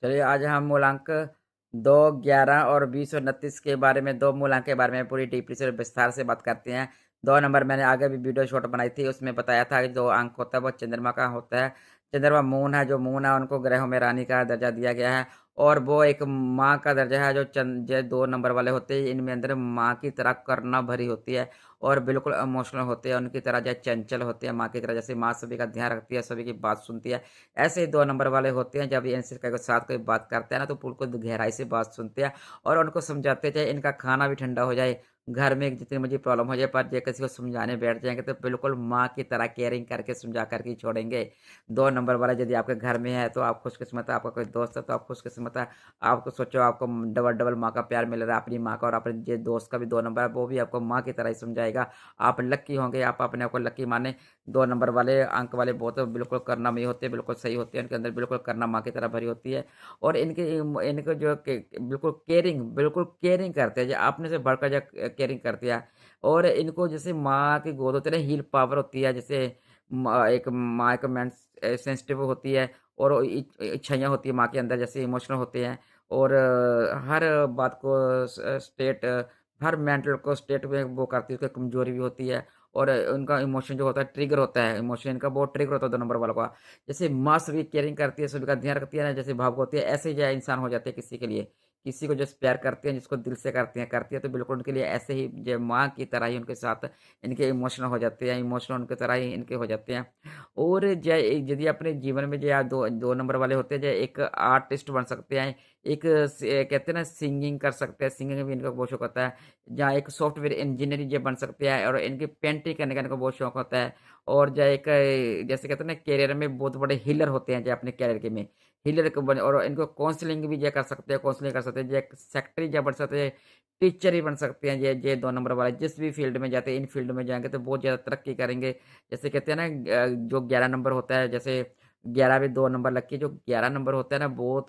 चलिए आज हम मूलांक 2, 11 और 20 और 29 के बारे में 2 मूलांक के बारे में पूरी डीपली से विस्तार से बात करते हैं। 2 नंबर मैंने आगे भी वीडियो शॉर्ट बनाई थी, उसमें बताया था कि जो अंक होता है वो चंद्रमा का होता है। चंद्रमा मून है, जो मून है उनको ग्रहों में रानी का दर्जा दिया गया है और वो एक माँ का दर्जा है। जो 2 नंबर वाले होते हैं इनमें अंदर माँ की तरह करुणा भरी होती है और बिल्कुल इमोशनल होते हैं, उनकी तरह जो चंचल होते हैं माँ की तरह, जैसे माँ सभी का ध्यान रखती है, सभी की बात सुनती है। ऐसे ही 2 नंबर वाले होते हैं, जब ये इनसे के साथ कोई बात करते हैं ना तो बिल्कुल गहराई से बात सुनते हैं और उनको समझाते हैं, चाहे इनका खाना भी ठंडा हो जाए, घर में जितनी मुझे प्रॉब्लम हो जाए, पर ये किसी को समझाने बैठ जाएँगे तो बिल्कुल माँ की तरह केयरिंग करके समझा कर के ही छोड़ेंगे। 2 नंबर वाला यदि आपके घर में है तो आप खुशकिस्मत है, आपका कोई दोस्त है तो आप खुशकिस्मत है। आपको सोचो आपको डबल-डबल माँ का प्यार मिल रहा है, अपनी माँ का, और अपने जे दोस्त का भी 2 नंबर है, वो भी आपको माँ की तरह ही समझाएगा। आप लकी होंगे, आप अपने आप को लकी मानें। 2 नंबर वाले अंक वाले बहुत बिल्कुल करुणामयी होते हैं, बिल्कुल सही होते हैं, इनके अंदर बिल्कुल करुणा माँ की तरह भरी होती है और इनको जो के बिल्कुल केयरिंग करते हैं, जो आपने से बढ़कर जो केयरिंग करते हैं और इनको जैसे माँ की गोद होती है ना, हील पावर होती है, जैसे एक माँ एक सेंसिटिव होती है और इच्छाइयाँ होती है माँ के अंदर, जैसे इमोशनल होते हैं और हर बात को हर मेंटल को स्टेट में वो करती है, उसकी कमजोरी भी होती है और उनका इमोशन जो होता है ट्रिगर होता है, इमोशन इनका बहुत ट्रिगर होता है 2 नंबर वालों का। जैसे माँ सभी केयरिंग करती है, सभी का ध्यान रखती है ना, जैसे भावुक होती है, ऐसे ही जो इंसान हो जाते हैं किसी के लिए। किसी को जैसे प्यार करते हैं, जिसको दिल से करती है तो बिल्कुल उनके लिए ऐसे ही जो माँ की तरह ही उनके साथ इनके इमोशनल हो जाते हैं, इमोशनल उनकी तरह ही इनके हो जाते हैं। और यदि अपने जीवन में जो या 2 नंबर वाले होते हैं, जो एक आर्टिस्ट बन सकते हैं, एक कहते हैं ना सिंगिंग कर सकते हैं, सिंगिंग में भी इनका बहुत शौक होता है। जहाँ एक सॉफ्टवेयर इंजीनियर ये बन सकते हैं और इनकी पेंटिंग करने का इनको बहुत शौक होता है और जो एक जैसे कहते हैं ना करियर में बहुत बड़े हीलर होते हैं जो अपने करियर के में हीलर को बने और इनको काउंसलिंग भी जो कर सकते हैं, काउंसलिंग कर सकते हैं, जो एक सेक्रेटरी जो बन सकते हैं, टीचर ही बन सकते हैं। ये 2 नंबर वाले जिस भी फील्ड में जाते हैं, इन फील्ड में जाएंगे तो बहुत ज़्यादा तरक्की करेंगे। जैसे कहते हैं ना जो 11 नंबर होता है, जैसे 11 भी 2 नंबर लग के, जो 11 नंबर होता है ना बहुत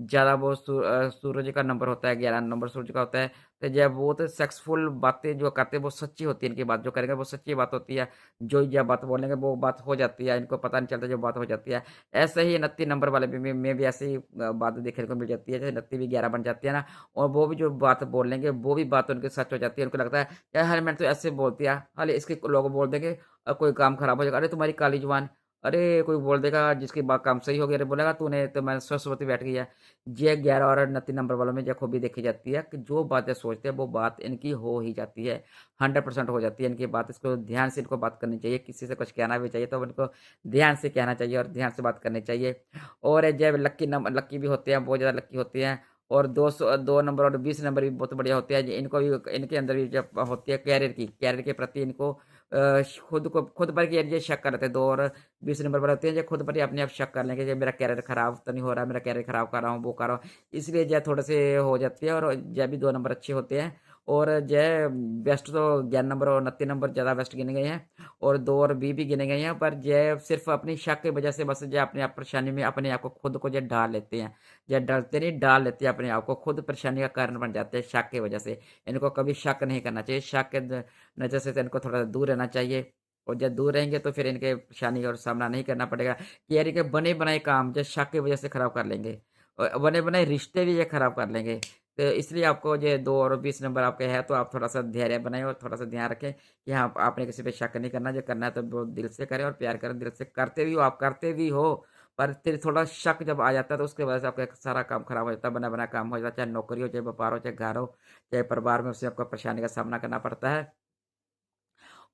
ज़्यादा वो सूरज का नंबर होता है, 11 नंबर सूरज का होता है। तो जब बहुत सक्सेसफुल बातें जो करते हैं वो सच्ची होती है, इनकी बात जो करेंगे वो सच्ची बात होती है। जो बात बोलेंगे वो बात हो जाती है, इनको पता नहीं चलता जो बात हो जाती है। ऐसे ही 29 नंबर वाले भी में भी ऐसे ही बात देखने को मिल जाती है, जैसे 29 भी 11 बन जाती है ना और वो भी जो बात बोलेंगे वो भी बात उनकी सच हो जाती है। उनको लगता है यार हर मैंने तो ऐसे बोल दिया, हालाँकि इसके लोग बोल देंगे कोई काम खराब हो जाएगा, अरे तुम्हारी काली जुबान, अरे कोई बोल देगा जिसकी बात काम सही हो गया, अरे बोलेगा तूने तो मैं सरस्वती बैठ गई है। ये 11 और 29 नंबर वालों में ये खूबी देखी जाती है कि जो बातें सोचते हैं वो बात इनकी हो ही जाती है, 100% हो जाती है इनकी बात। इसको ध्यान से इनको बात करनी चाहिए, किसी से कुछ कहना भी चाहिए तो इनको ध्यान से कहना चाहिए और ध्यान से बात करनी चाहिए। और जब लक्की भी होते हैं, बहुत ज़्यादा लक्की होते हैं और 2 नंबर और 20 नंबर भी बहुत बढ़िया होते हैं। इनको भी इनके अंदर भी जब होती है कैरियर के प्रति इनको खुद पर ये शक करते हैं। 2 और 20 नंबर वाले होते हैं, जो खुद पर ही अपने आप शक कर लेंगे कि मेरा कैरियर खराब तो नहीं हो रहा है, मेरा कैरियर खराब कर रहा हूँ, वो कर रहा हूँ। इसलिए जो थोड़े से हो जाती है और जय भी 2 नंबर अच्छे होते हैं और जय बेस्ट तो 11 नंबर और 29 नंबर ज़्यादा बेस्ट गिने गए हैं और 2 और बी भी गिने गए हैं, पर जय सिर्फ अपनी शक की वजह से बस जय अपने आप परेशानी में अपने आप को खुद को जय डाल लेते हैं। जय डरते नहीं, डाल लेते हैं अपने आप को, खुद परेशानी का कारण बन जाते हैं शक की वजह से। इनको कभी शक नहीं करना चाहिए, शक के नज़र से तो इनको थोड़ा दूर रहना चाहिए और जब दूर रहेंगे तो फिर इनके परेशानी का सामना नहीं करना पड़ेगा कि यार के बने बनाए काम जो शक की वजह से खराब कर लेंगे और बने बनाए रिश्ते भी ये खराब कर लेंगे। तो इसलिए आपको ये 2 और 20 नंबर आपके है तो आप थोड़ा सा धैर्य बनाएं और थोड़ा सा ध्यान रखें कि हाँ आपने किसी पे शक नहीं करना, जो करना है तो वो दिल से करें और प्यार करें, दिल से करते भी हो, आप करते भी हो, पर फिर थोड़ा शक जब आ जाता है तो उसकी वजह से आपका सारा काम खराब हो जाता है, बना बना काम हो जाता है, चाहे नौकरी हो, चाहे व्यापार हो, चाहे घर हो, चाहे परिवार में, उससे आपको परेशानी का सामना करना पड़ता है।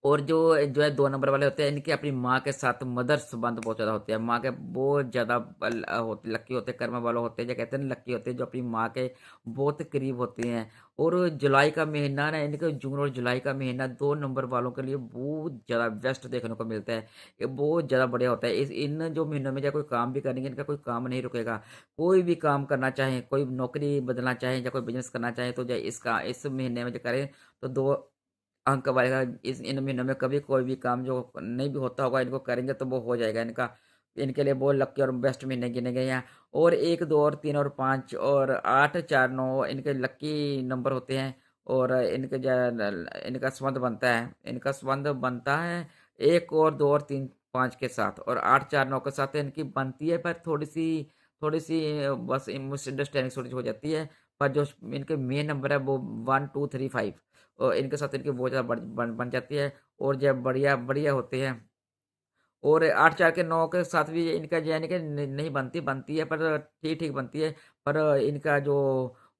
और जो है 2 नंबर वाले होते हैं, इनकी अपनी माँ के साथ मदर संबंध बहुत ज़्यादा होते हैं। माँ के बहुत ज़्यादा लकी होते हैं, कर्म वाले होते हैं, जो कहते हैं ना लकी होते हैं, जो अपनी माँ के बहुत करीब होते हैं। और जुलाई का महीना ना इनके जून और जुलाई का महीना 2 नंबर वालों के लिए बहुत ज़्यादा बेस्ट देखने को मिलता है। ये बहुत ज़्यादा बढ़िया होता है। इस इन जो महीनों में चाहे कोई काम भी करेंगे, इनका कोई काम नहीं रुकेगा। कोई भी काम करना चाहें, कोई नौकरी बदलना चाहें या कोई बिज़नेस करना चाहें तो जो इसका इस महीने में जो करें तो 2 अंक बढ़ेगा। इस इन महीनों में कभी कोई भी काम जो नहीं भी होता होगा इनको करेंगे तो वो हो जाएगा इनका। इनके लिए वो लकी और बेस्ट महीने गिने गए हैं और 1, 2 और 3 और 5 और 8, 4, 9 इनके लकी नंबर होते हैं और इनके जो है इनका संबंध बनता है 1 और 2 और 3, 5 के साथ और 8, 4, 9 के साथ इनकी बनती है, पर थोड़ी-सी थोड़ी-सी बस मिसअंडरस्टैंडिंग थोड़ी-सी हो जाती है। पर जो इनके मेन नंबर है वो 1, 2, 3, 5 इनके साथ इनकी बहुत ज़्यादा बढ़ बन बन जाती है और जब बढ़िया बढ़िया होते हैं और 8, 4 के 9 के साथ भी इनका जो यानी कि नहीं बनती, बनती है पर ठीक-ठीक बनती है। पर इनका जो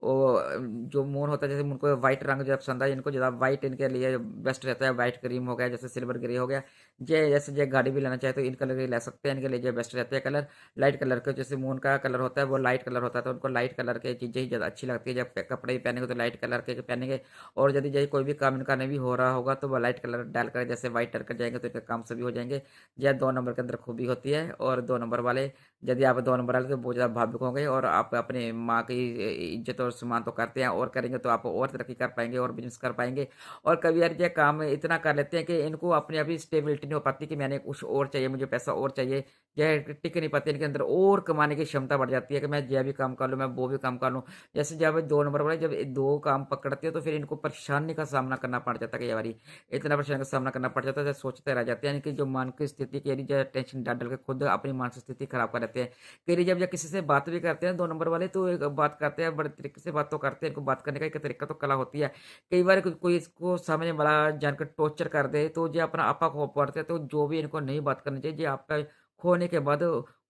जो मून होता है जैसे उनको व्हाइट रंग ज़्यादा पसंद है, इनको ज़्यादा व्हाइट इनके लिए बेस्ट रहता है। व्हाइट क्रीम हो गया, जैसे सिल्वर ग्रे हो गया। ये जैसे ये गाड़ी भी लेना चाहे तो इन कलर के ले सकते हैं, इनके लिए जो बेस्ट रहते हैं कलर। लाइट कलर के जैसे मून का कलर होता है वो लाइट कलर होता है, तो उनको लाइट कलर की चीज़ें ही ज़्यादा अच्छी लगती है। जब कपड़े भी पहनेंगे तो लाइट कलर के पहनेंगे और यदि कोई भी काम इनका नहीं भी हो रहा होगा तो वो लाइट कलर डालकर जैसे व्हाइट कर जाएँगे तो इनका काम सभी हो जाएँगे। यह 2 नंबर के अंदर खूबी होती है और 2 नंबर वाले यदि आप 2 नंबर वाले तो बहुत ज़्यादा भावुक होंगे और आप अपनी माँ की इज़्ज़त और सम्मान तो करते हैं और करेंगे तो आप और तरक्की कर पाएँगे और बिज़नेस कर पाएँगे। और कभी यार ये काम इतना कर लेते हैं कि इनको अपनी अभी स्टेबिलिटी नहीं हो पाती कि मैंने कुछ और चाहिए, मुझे पैसा और चाहिए। यह टिक नहीं पाते, इनके अंदर और कमाने की क्षमता बढ़ जाती है कि मैं यह भी काम कर लूँ, मैं वो भी काम कर लूँ। जैसे जब 2 नंबर वाले जब 2 काम पकड़ते हैं तो फिर इनको परेशानी का सामना करना पड़ जाता है कई बारी। इतना परेशानी का सामना करना पड़ जाता है, जैसे सोचते रह जाते हैं। यानी कि जो मानसिक स्थिति की जो टेंशन डाल-डाल के खुद अपनी मानसिक स्थिति खराब कर लेते हैं। कई जब या किसी से बात भी करते हैं 2 नंबर वाले तो एक बात करते हैं, बड़े तरीके से बात तो करते हैं, इनको बात करने का एक तरीका तो कला होती है। कई बार कोई इसको सामने वाला जानकर टॉर्चर कर दे तो ये अपना आपा खो पड़ते हैं, तो जो भी इनको नहीं बात करनी चाहिए, ये आपका खोने के बाद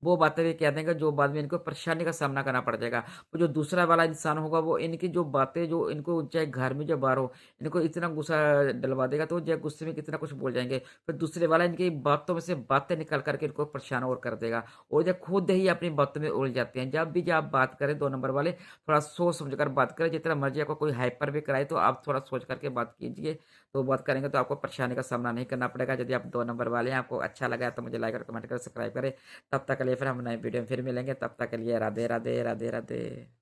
वो बातें भी कह देंगे जो बाद में इनको परेशानी का सामना करना पड़ जाएगा। तो जो दूसरा वाला इंसान होगा वो इनकी जो बातें जो इनको चाहे घर में या बाहर हो, इनको इतना गुस्सा डलवा देगा तो ये गुस्से में कितना कुछ बोल जाएँगे। फिर दूसरे वाला इनकी बातों में से बातें निकाल कर के इनको परेशान और कर देगा और ये खुद ही अपनी बातों में उलझ जाते हैं। जब भी आप बात करें 2 नंबर वाले, थोड़ा सोच समझ कर बात करें। जितना मर्ज़ी आपको कोई हाइपर भी कराए तो आप थोड़ा सोच कर के बात कीजिए। तो बात करेंगे तो आपको परेशानी का सामना नहीं करना पड़ेगा। यदि आप 2 नंबर वाले हैं, आपको अच्छा लगा तो मुझे लाइक और कमेंट करें, सब्सक्राइब करें। तब तक के लिए फिर हम नए वीडियो में फिर मिलेंगे। तब तक के लिए राधे, राधे, राधे, राधे।